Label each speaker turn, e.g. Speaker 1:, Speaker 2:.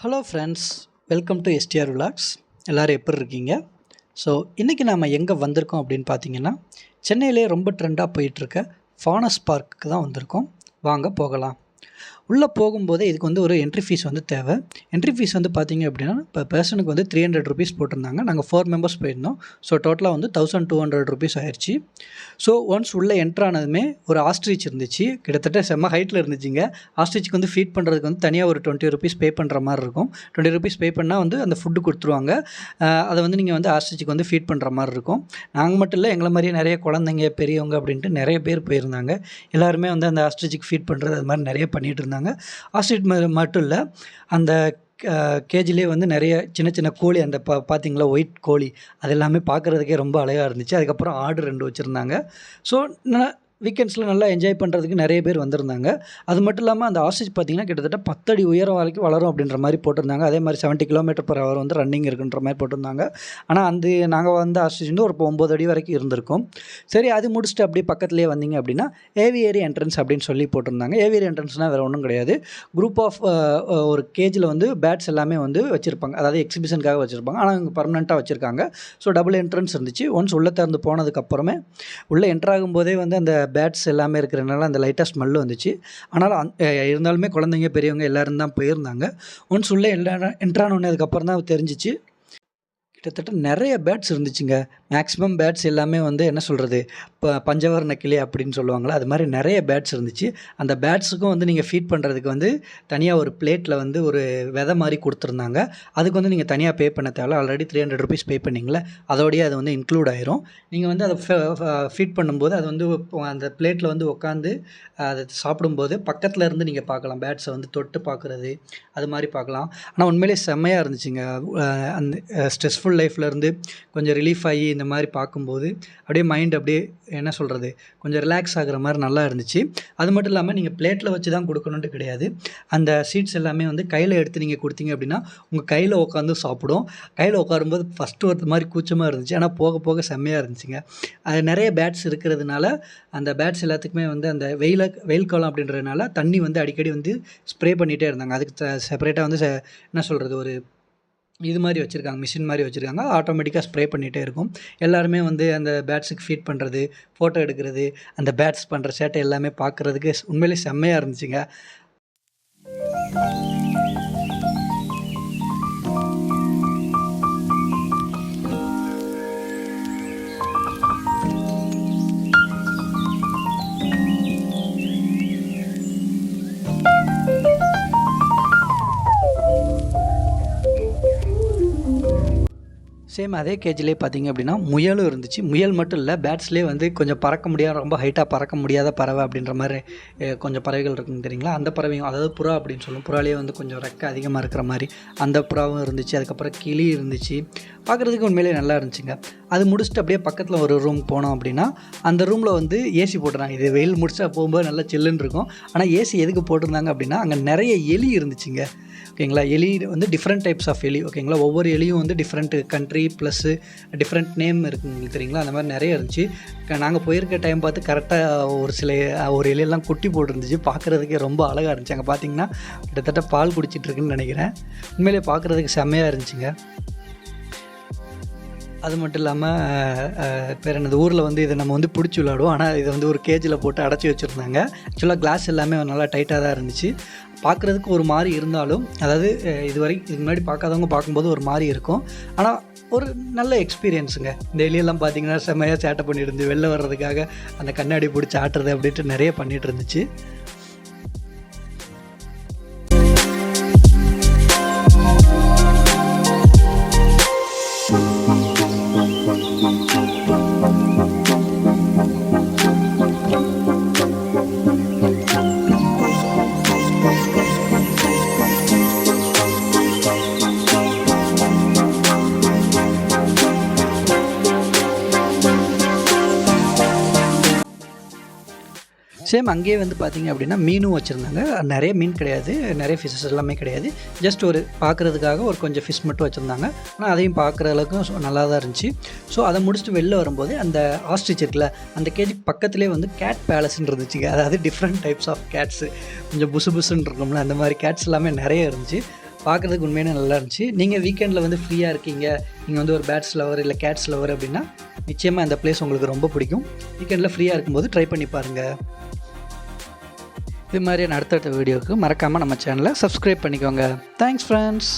Speaker 1: Hello friends, welcome to STR vlogs. எல்லோரும் எப்படி இருக்கீங்க? ஸோ இன்றைக்கி நாம் எங்கே வந்திருக்கோம் அப்படின்னு பார்த்தீங்கன்னா, சென்னையிலே ரொம்ப ட்ரெண்டாக போயிட்டுருக்க ஃபானஸ் பார்க்குக்கு தான் வந்திருக்கோம். வாங்க போகலாம். உள்ளே போகும்போதே இதுக்கு வந்து ஒரு என்ட்ரி ஃபீஸ் வந்து தேவை. என்ட்ரி ஃபீஸ் வந்து பார்த்திங்க அப்படின்னா, இப்போ பர்சனுக்கு வந்து 300 ருபீஸ் போட்டிருந்தாங்க. நாங்கள் 4 மெம்பர்ஸ் போயிருந்தோம். ஸோ டோட்டலாக வந்து 1200 ருபீஸ் ஆயிடுச்சு. ஸோ ஒன்ஸ் உள்ளே என்ட்ரானதுமே ஒரு ஆஸ்ட்ரிச் இருந்துச்சு. கிட்டத்தட்ட செம்ம ஹைட்டில் இருந்துச்சுங்க. ஆஸ்ட்ரிச்சுக்கு வந்து ஃபீட் பண்ணுறதுக்கு வந்து தனியாக ஒரு 20 ருபீஸ் பே பண்ணுற மாதிரி இருக்கும். 20 ருபீஸ் பே பண்ணால் வந்து அந்த ஃபுட்டு கொடுத்துருவாங்க. அதை வந்து நீங்கள் வந்து ஆஸ்ட்ரிச்சுக்கு வந்து ஃபீட் பண்ணுற மாதிரி இருக்கும். நாங்கள் மட்டும் இல்லை, எங்களை மாதிரியே நிறைய குழந்தைங்க, பெரியவங்க அப்படின்ட்டு நிறைய பேர் போயிருந்தாங்க. எல்லாருமே வந்து அந்த ஆஸ்ட்ரிச்சுக்கு ஃபீட் பண்ணுறது அது மாதிரி நிறைய பண்ணிகிட்டு இருந்தாங்க. ஆஸ்ட்ரிச் மட்டும் இல்லை, அந்த கேஜிலே வந்து நிறைய சின்ன சின்ன கோழி, அந்த பார்த்தீங்களா ஒயிட் கோழி, அது எல்லாமே பார்க்குறதுக்கே ரொம்ப அழகாக இருந்துச்சு. அதுக்கப்புறம் ஆடு 2 வச்சுருந்தாங்க. ஸோ வீக்கெண்ட்ஸில் நல்லா என்ஜாய் பண்ணுறதுக்கு நிறைய பேர் வந்திருந்தாங்க. அது மட்டும் இல்லாமல் அந்த ஆஸ்ட்ரிச் பார்த்திங்கன்னா கிட்டத்தட்ட 10 அடி உயரம் வரைக்கும் வளரும் அப்படின்ற மாதிரி போட்டிருந்தாங்க. அதே மாதிரி 70 km/h வந்து ரன்னிங் இருக்குன்ற மாதிரி போட்டிருந்தாங்க. ஆனால் நாங்கள் வந்து ஆஸ்ட்ரிச் வந்து ஒரு 9 அடி வரைக்கும் இருந்திருக்கும். சரி, அது முடிச்சுட்டு அப்படியே பக்கத்துலேயே வந்தீங்க அப்படின்னா ஏவியரி என்ட்ரன்ஸ் அப்படின்னு சொல்லி போட்டிருந்தாங்க. ஏவியரி என்ட்ரன்ஸ்னால் வேறு ஒன்றும் கிடையாது. குரூப் ஆஃப் ஒரு கேஜில் வந்து பேட்ஸ் எல்லாமே வந்து வச்சுருப்பாங்க. அதாவது எக்ஸிபிஷனுக்காக வச்சுருப்பாங்க. ஆனால் இங்கே பர்மனெண்ட்டாக வச்சுருக்காங்க. ஸோ டபுள் என்ட்ரன்ஸ் இருந்துச்சு. ஒன்ஸ் உள்ளே திறந்து போனதுக்கப்புறமே உள்ளே என்ட்ராகும் போதே வந்து அந்த பேட்ஸ் எல்லாமே இருக்கிறனால அந்த லைட்டாக ஸ்மெல்லு வந்துச்சு. ஆனாலும் இருந்தாலுமே குழந்தைங்க, பெரியவங்க எல்லோரும் தான் போயிருந்தாங்க. ஒன்ஸ் உள்ளே என்ட்ரானோடனே அதுக்கப்புறம் தான் தெரிஞ்சிச்சு. கிட்டத்தட்ட நிறைய பேட்ஸ் இருந்துச்சுங்க. மேக்ஸிமம் பேட்ஸ் எல்லாமே வந்து என்ன சொல்கிறது, இப்போ பஞ்சவர்ண கிளி அப்படின்னு சொல்லுவாங்களா, அது மாதிரி நிறைய பேட்ஸ் இருந்துச்சு. அந்த பேட்ஸுக்கும் வந்து நீங்கள் ஃபீட் பண்ணுறதுக்கு வந்து தனியாக ஒரு பிளேட்டில் வந்து ஒரு விதை மாதிரி கொடுத்துருந்தாங்க. அதுக்கு வந்து நீங்கள் தனியாக பே பண்ண தேவை. ஆல்ரெடி 300 ருபீஸ் பே பண்ணிங்களே, அதோடய அது வந்து இன்க்ளூட் ஆயிரும். நீங்கள் வந்து அதை ஃபீட் பண்ணும்போது அது வந்து அந்த பிளேட்டில் வந்து உட்காந்து அதை சாப்பிடும்போது பக்கத்தில் இருந்து நீங்கள் பார்க்கலாம். பேட்ஸை வந்து தொட்டு பார்க்குறது, அது மாதிரி பார்க்கலாம். ஆனால் உண்மையிலே செம்மையாக இருந்துச்சுங்க. அந்த ஸ்ட்ரெஸ்ஃபுல் லைஃப்லேருந்து கொஞ்சம் ரிலீஃப் ஆகி இந்த மாதிரி பார்க்கும்போது அப்படியே மைண்ட் அப்படியே என்ன சொல்கிறது, கொஞ்சம் ரிலாக்ஸ் ஆகிற மாதிரி நல்லா இருந்துச்சு. அது மட்டும் இல்லாமல் நீங்கள் பிளேட்டில் வச்சு தான் கொடுக்கணுன்ட்டு கிடையாது. அந்த சீட்ஸ் எல்லாமே வந்து கையில் எடுத்து நீங்கள் கொடுத்தீங்க அப்படின்னா உங்கள் கையில் உட்காந்து சாப்பிடும். கையில் உட்காரும்போது ஃபஸ்ட்டு ஒரு மாதிரி கூச்சமாக இருந்துச்சு. ஆனால் போக போக செம்மையாக இருந்துச்சுங்க. அது நிறைய பேட்ஸ் இருக்கிறதுனால அந்த பேட்ஸ் எல்லாத்துக்குமே வந்து அந்த வெயில் காலம் அப்படின்றதுனால தண்ணி வந்து அடிக்கடி வந்து ஸ்ப்ரே பண்ணிகிட்டே இருந்தாங்க. அதுக்கு செப்பரேட்டாக வந்து என்ன சொல்கிறது, ஒரு இது மாதிரி வச்சுருக்காங்க, மிஷின் மாதிரி வச்சுருக்காங்க. ஆட்டோமேட்டிக்காக ஸ்ப்ரே பண்ணிகிட்டே இருக்கும். எல்லாருமே வந்து அந்த பேட்ஸுக்கு ஃபீட் பண்ணுறது, ஃபோட்டோ எடுக்கிறது, அந்த பேட்ஸ் பண்ணுற சேட்டை எல்லாமே பார்க்குறதுக்கு உண்மையிலே செம்மையாக இருந்துச்சுங்க. சேம் அதே கேஜிலே பார்த்திங்க அப்படின்னா முயலும் இருந்துச்சு. முயல் மட்டும் இல்லை, பேட்ஸ்லேயே வந்து கொஞ்சம் பறக்க முடியாத, ரொம்ப ஹைட்டாக பறக்க முடியாத பறவை அப்படின்ற மாதிரி கொஞ்சம் பறவைகள் இருக்குங்க தெரியுங்களா. அந்த பறவையும், அதாவது புறா அப்படின்னு சொல்லுவோம். புறாலேயே வந்து கொஞ்சம் ரெக்கை அதிகமாக இருக்கிற மாதிரி அந்த புறாவும் இருந்துச்சு. அதுக்கப்புறம் கிளி இருந்துச்சு. பார்க்குறதுக்கு உண்மையிலேயே நல்லா இருந்துச்சுங்க. அது முடிச்சுட்டு அப்படியே பக்கத்தில் ஒரு ரூம் போனோம் அப்படின்னா அந்த ரூமில் வந்து ஏசி போட்டுருந்தாங்க. இது வெயில் முடிச்சா போகும்போது நல்லா சில்லுன்னு இருக்கும். ஆனால் ஏசி எதுக்கு போட்டிருந்தாங்க அப்படின்னா அங்கே நிறைய எலி இருந்துச்சுங்க. ஓகேங்களா. எலி வந்து டிஃப்ரெண்ட் டைப்ஸ் ஆஃப் எலி. ஓகேங்களா. ஒவ்வொரு எலியும் வந்து different country plus different name இருக்குங்க தெரியுங்களா. அந்த மாதிரி நிறைய இருந்துச்சு. நாங்கள் போயிருக்க டைம் பார்த்து கரெக்டாக ஒரு எலியெல்லாம் குட்டி போட்டுருந்துச்சு. பார்க்குறதுக்கே ரொம்ப அழகாக இருந்துச்சு. அங்கே பார்த்தீங்கன்னா கிட்டத்தட்ட பால் குடிச்சிட்ருக்குன்னு நினைக்கிறேன். உண்மையிலே பார்க்குறதுக்கு செம்மையாக இருந்துச்சுங்க. அது மட்டும் இல்லாமல் வேறு என்னது, ஊரில் வந்து இதை நம்ம வந்து பிடிச்சி விளாடுவோம். ஆனால் இதை வந்து ஒரு கேஜில் போட்டு அடைச்சி வச்சுருந்தாங்க. ஆக்சுவலாக கிளாஸ் எல்லாமே நல்லா டைட்டாக தான் இருந்துச்சு. பார்க்குறதுக்கு ஒரு மாதிரி இருந்தாலும், அதாவது இதுக்கு முன்னாடி பார்க்காதவங்க பார்க்கும்போது ஒரு மாதிரி இருக்கும். ஆனால் ஒரு நல்ல எக்ஸ்பீரியன்ஸுங்க. இந்த எலியெல்லாம் பார்த்திங்கன்னா செம்மையாக சேட்டை பண்ணிட்டு வெளில வர்றதுக்காக அந்த கண்ணாடி பிடிச்சி ஆட்டுறது அப்படின்ட்டு நிறைய பண்ணிகிட்டு இருந்துச்சு. சேம் அங்கேயே வந்து பார்த்திங்க அப்படின்னா மீனும் வச்சுருந்தாங்க. நிறைய மீன் கிடையாது, நிறைய ஃபிஷ்ஷஸ் எல்லாமே கிடையாது. ஜஸ்ட் ஒரு பார்க்குறதுக்காக ஒரு கொஞ்சம் ஃபிஷ் மட்டும் வச்சுருந்தாங்க. ஆனால் அதையும் பார்க்குற அளவுக்கு நல்லா தான் இருந்துச்சு. ஸோ அதை முடிச்சுட்டு வெளில வரும்போது அந்த ஆஸ்ட்ரிச் இருக்குல்ல, அந்த கேஜுக்கு பக்கத்துலேயே வந்து கேட் பேலஸ்ன்னு இருந்துச்சுங்க. அதாவது டிஃப்ரெண்ட் டைப்ஸ் ஆஃப் கேட்ஸு, கொஞ்சம் புசு புசுன்னு இருக்கும்ல, அந்த மாதிரி கேட்ஸ் எல்லாமே நிறைய இருந்துச்சு. பார்க்குறதுக்கு உண்மையான நல்லா இருந்துச்சு. நீங்கள் வீக்கெண்டில் வந்து ஃப்ரீயாக இருக்கீங்க, நீங்கள் வந்து ஒரு பேட்ஸ் லவர் இல்லை கேட்ஸ் லவர் அப்படின்னா நிச்சயமாக இந்த பிளேஸ் உங்களுக்கு ரொம்ப பிடிக்கும். வீக்கெண்டில் ஃப்ரீயாக இருக்கும்போது ட்ரை பண்ணி பாருங்கள். இது மாதிரியான அடுத்தடுத்த வீடியோவுக்கு மறக்காமல் நம்ம சேனலை சப்ஸ்கிரைப் பண்ணிக்கோங்க. Thanks friends.